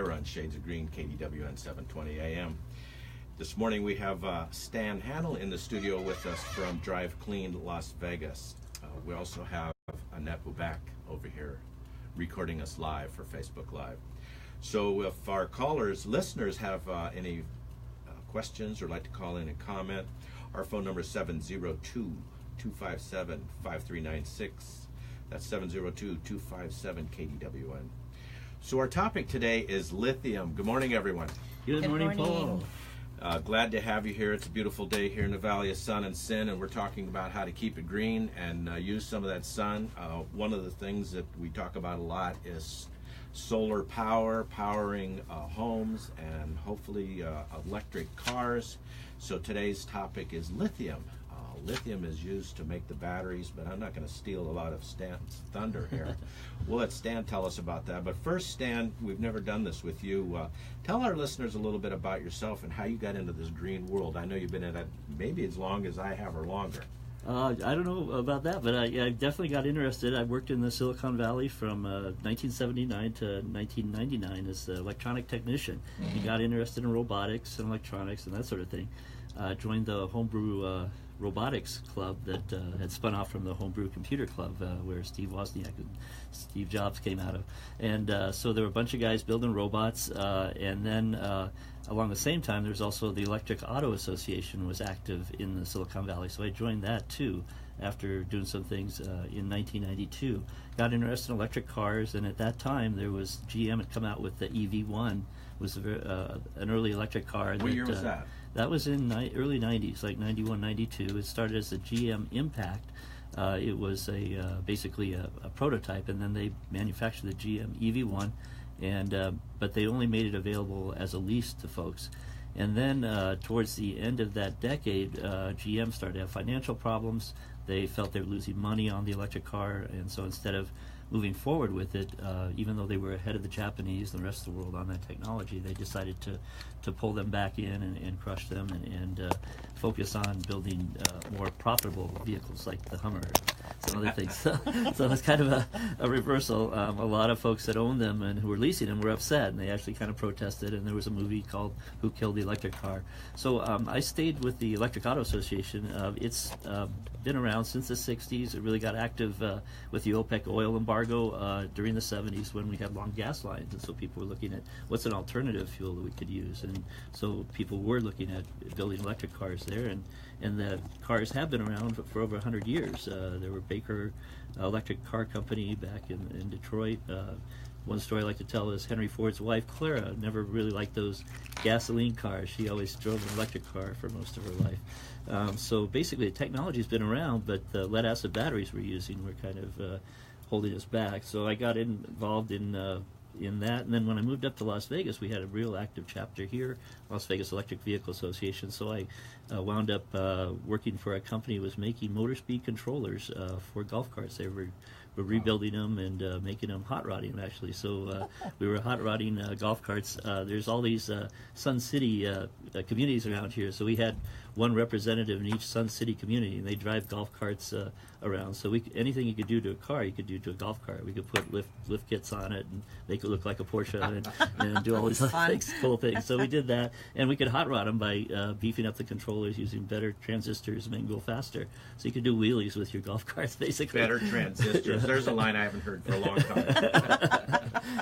Elvira on Shades of Green, KDWN 720 AM. This morning we have Stan Hanel in the studio with us from Drive Clean Las Vegas. We also have Annette Bubak over here recording us live for Facebook Live. So if our listeners have any questions or like to call in and comment, our phone number is 702-257-5396. That's 702-257-KDWN. So our topic today is lithium. Good morning, everyone. Good morning, Paul. Glad to have you here. It's a beautiful day here in the Valley of Sun and Sin, and we're talking about how to keep it green and use some of that sun. One of the things that we talk about a lot is solar power, powering homes and hopefully electric cars. So today's topic is lithium. Lithium is used to make the batteries, but I'm not going to steal a lot of Stan's thunder here. We'll let Stan tell us about that. But first, Stan, we've never done this with you. Tell our listeners a little bit about yourself and how you got into this green world. I know you've been in it maybe as long as I have or longer. I don't know about that, but I definitely got interested. I worked in the Silicon Valley from 1979 to 1999 as an electronic technician. And got interested in robotics and electronics and that sort of thing. Joined the homebrew robotics club that had spun off from the homebrew computer club where Steve Wozniak and Steve Jobs came out of. And so there were a bunch of guys building robots, and then along the same time there was also the Electric Auto Association was active in the Silicon Valley, so I joined that too after doing some things in 1992. Got interested in electric cars, and at that time there was GM had come out with the EV1, was an early electric car. What year was that? That was in early 90s, like 91, 92. It started as the GM Impact. It was basically a prototype, and then they manufactured the GM EV1, but they only made it available as a lease to folks. And then towards the end of that decade, GM started to have financial problems. They felt they were losing money on the electric car, and so instead of moving forward with it, even though they were ahead of the Japanese and the rest of the world on that technology, they decided to pull them back in and crush them and focus on building more profitable vehicles like the Hummer and some other things. So it's kind of a reversal. A lot of folks that owned them and who were leasing them were upset, and they actually kind of protested, and there was a movie called Who Killed the Electric Car? So I stayed with the Electric Auto Association. It's been around since the 60s. It really got active with the OPEC oil embargo during the 70s when we had long gas lines, and so people were looking at what's an alternative fuel that we could use, and so people were looking at building electric cars there, and the cars have been around for over 100 years. There were Baker Electric Car Company back in Detroit. One story I like to tell is Henry Ford's wife, Clara, never really liked those gasoline cars. She always drove an electric car for most of her life. So basically the technology's been around, but the lead acid batteries we're using were kind of holding us back. So I got involved in that, and then when I moved up to Las Vegas, we had a real active chapter here, Las Vegas Electric Vehicle Association. So I wound up working for a company that was making motor speed controllers for golf carts. They were rebuilding them and making them hot rodding them, actually. So we were hot rodding golf carts. There's all these Sun City communities around here, so we had one representative in each Sun City community, and they drive golf carts around. So anything you could do to a car, you could do to a golf cart. We could put lift kits on it, and they could look like a Porsche and do all these cool things. So we did that, and we could hot rod them by beefing up the controllers, using better transistors, and make them go faster. So you could do wheelies with your golf carts, basically. Better transistors. There's a line I haven't heard for a long time.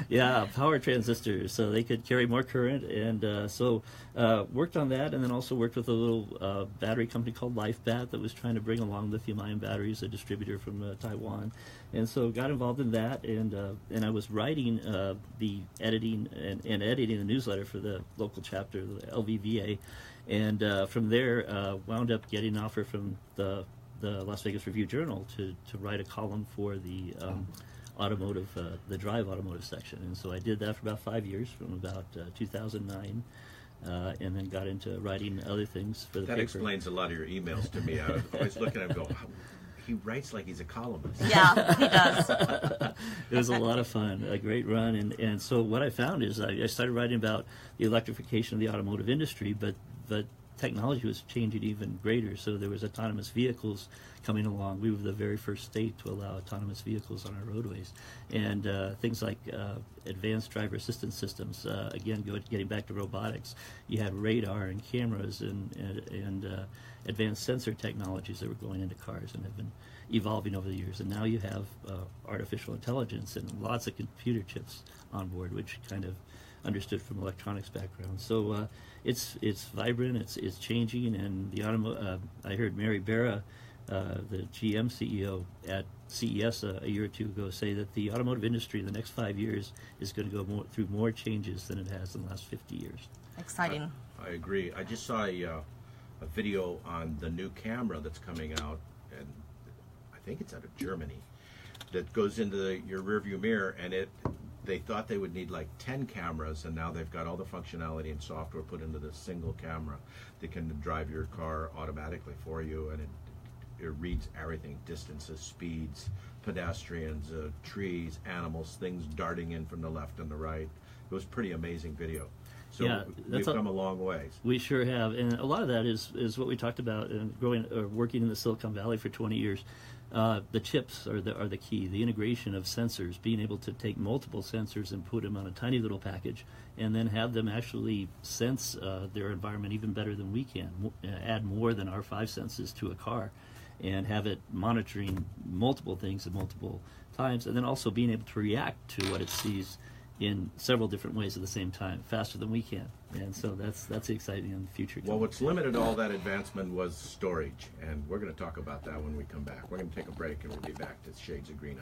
Yeah, power transistors, so they could carry more current, and so worked on that, and then also worked with a little battery company called LifeBat that was trying to bring along lithium-ion batteries, a distributor from Taiwan, and so got involved in that, and I was writing the editing and editing the newsletter for the local chapter, the LVVA, and from there wound up getting an offer from the Las Vegas Review-Journal to write a column for the automotive, the Drive automotive section, and so I did that for about 5 years, from about 2009, and then got into writing other things for the paper. That explains a lot of your emails to me. I was always looking at him and go, he writes like he's a columnist. Yeah, he does. It was a lot of fun, a great run, and so what I found is I started writing about the electrification of the automotive industry, but technology was changing even greater. So there was autonomous vehicles coming along. We were the very first state to allow autonomous vehicles on our roadways, and things like advanced driver assistance systems. Again, getting back to robotics, you had radar and cameras and advanced sensor technologies that were going into cars and have been evolving over the years. And now you have artificial intelligence and lots of computer chips on board, which kind of understood from electronics background. So it's vibrant, it's changing, and the I heard Mary Barra, the GM CEO at CES a year or two ago, say that the automotive industry in the next 5 years is going to go through more changes than it has in the last 50 years. Exciting. I agree. I just saw a video on the new camera that's coming out, and I think it's out of Germany, that goes into your rearview mirror, and they thought they would need like 10 cameras, and now they've got all the functionality and software put into this single camera that can drive your car automatically for you, and it reads everything: distances, speeds, pedestrians, trees, animals, things darting in from the left and the right. It was a pretty amazing video. So yeah, we've come a long ways. We sure have, and a lot of that is what we talked about in working in the Silicon Valley for 20 years. The chips are the key. The integration of sensors, being able to take multiple sensors and put them on a tiny little package, and then have them actually sense their environment even better than we can. Add more than our 5 senses to a car, and have it monitoring multiple things at multiple times, and then also being able to react to what it sees in several different ways at the same time, faster than we can. And so that's exciting in the future. Well, what's limited all that advancement was storage, and we're going to talk about that when we come back. We're going to take a break, and we'll be back to Shades of Green.